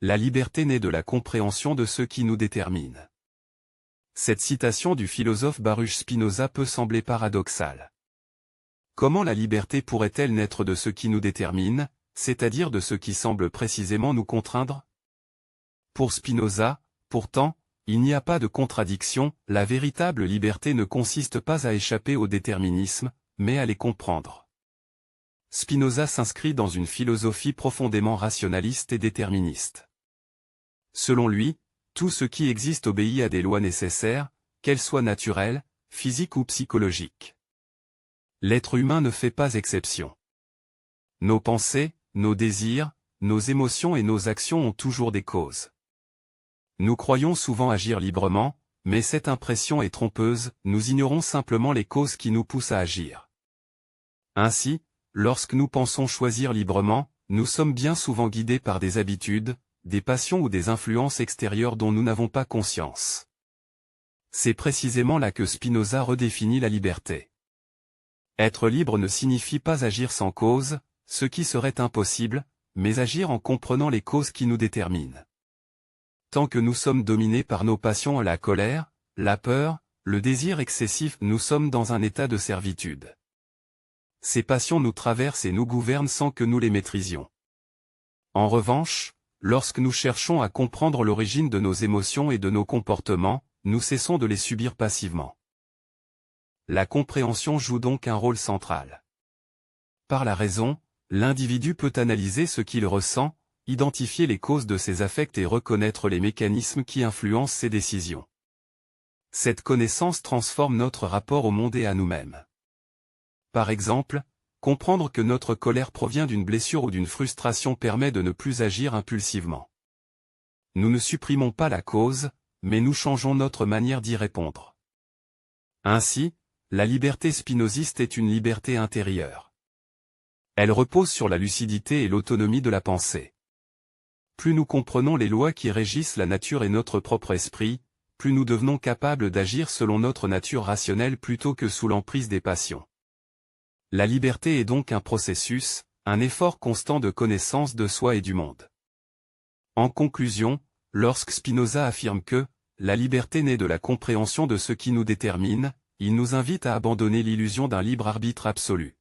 La liberté naît de la compréhension de ce qui nous détermine. Cette citation du philosophe Baruch Spinoza peut sembler paradoxale. Comment la liberté pourrait-elle naître de ce qui nous détermine, c'est-à-dire de ce qui semble précisément nous contraindre? Pour Spinoza, pourtant, il n'y a pas de contradiction, la véritable liberté ne consiste pas à échapper au déterminisme, mais à les comprendre. Spinoza s'inscrit dans une philosophie profondément rationaliste et déterministe. Selon lui, tout ce qui existe obéit à des lois nécessaires, qu'elles soient naturelles, physiques ou psychologiques. L'être humain ne fait pas exception. Nos pensées, nos désirs, nos émotions et nos actions ont toujours des causes. Nous croyons souvent agir librement, mais cette impression est trompeuse, nous ignorons simplement les causes qui nous poussent à agir. Ainsi, lorsque nous pensons choisir librement, nous sommes bien souvent guidés par des habitudes, des passions ou des influences extérieures dont nous n'avons pas conscience. C'est précisément là que Spinoza redéfinit la liberté. Être libre ne signifie pas agir sans cause, ce qui serait impossible, mais agir en comprenant les causes qui nous déterminent. Tant que nous sommes dominés par nos passions, la colère, la peur, le désir excessif, nous sommes dans un état de servitude. Ces passions nous traversent et nous gouvernent sans que nous les maîtrisions. En revanche, lorsque nous cherchons à comprendre l'origine de nos émotions et de nos comportements, nous cessons de les subir passivement. La compréhension joue donc un rôle central. Par la raison, l'individu peut analyser ce qu'il ressent, identifier les causes de ses affects et reconnaître les mécanismes qui influencent ses décisions. Cette connaissance transforme notre rapport au monde et à nous-mêmes. Par exemple, comprendre que notre colère provient d'une blessure ou d'une frustration permet de ne plus agir impulsivement. Nous ne supprimons pas la cause, mais nous changeons notre manière d'y répondre. Ainsi, la liberté spinoziste est une liberté intérieure. Elle repose sur la lucidité et l'autonomie de la pensée. Plus nous comprenons les lois qui régissent la nature et notre propre esprit, plus nous devenons capables d'agir selon notre nature rationnelle plutôt que sous l'emprise des passions. La liberté est donc un processus, un effort constant de connaissance de soi et du monde. En conclusion, lorsque Spinoza affirme que « la liberté naît de la compréhension de ce qui nous détermine », il nous invite à abandonner l'illusion d'un libre arbitre absolu.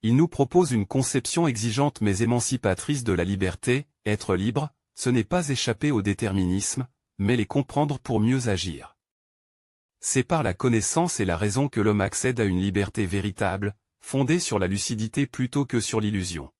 Il nous propose une conception exigeante mais émancipatrice de la liberté. Être libre, ce n'est pas échapper au déterminisme, mais les comprendre pour mieux agir. C'est par la connaissance et la raison que l'homme accède à une liberté véritable, fondée sur la lucidité plutôt que sur l'illusion.